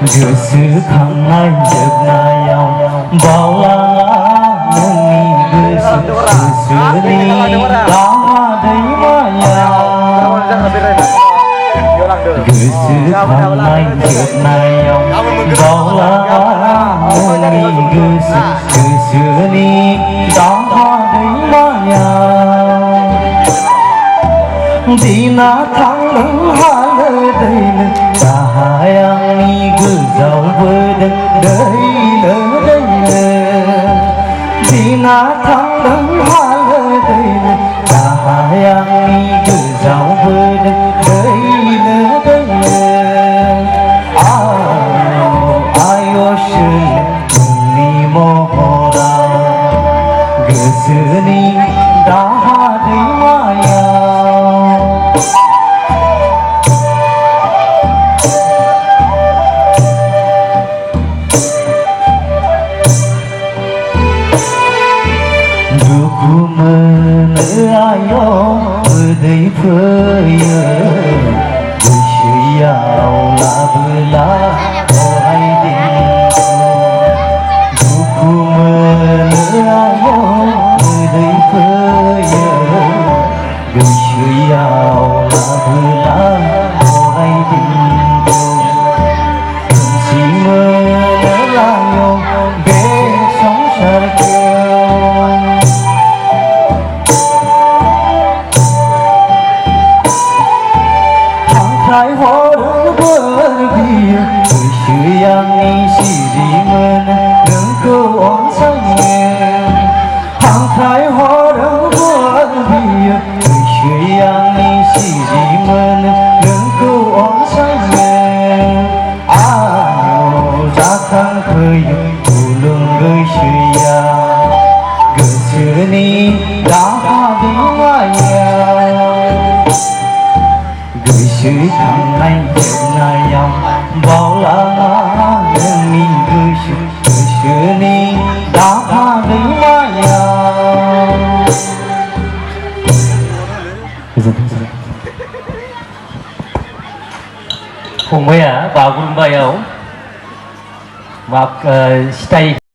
गोसोखांनाय जोबनायाव बावलाङा नोंनि गोसोनि लामा दैमायाव गोसोखांनाय जोबनायाव बावलाङा नोंनि गोसोनि लामा दैमायाव दिना थांदों हालो दैलो दाहाय आंनि गोजावबोदों दैलो दैलो दिना थांदों हालो दैलो दाहाय आंनि गोजावबोदों दैलो दैलो आय'सो नोंनि महराव गोसोनि दाहा दैमायाव दुखु मोनो आयौ गोदै फैयो गोसोआव लाबोला अरायदिन दुखु मोनो आयौ गोदै फैयो गोसोआव लाबोला अरायदिन खोमसि मोनो आयौ बे संसारखौ हरो बोर बियो गोसो आंनि सिरिमोन नोंखौ अनसायो हांख्राय हरो बोर बियो गोसो आंनि सिरिमोन नोंखौ अनसायो जाखांफैयो खुलुम गोसोया गोसोनि दाहा दैमायाव गोसोखांनाय जोबनायाव बावलाङा नोंनि गोसोनि दाहा दैमायाव फंबाया बागुरुम्बायाव सिथाइ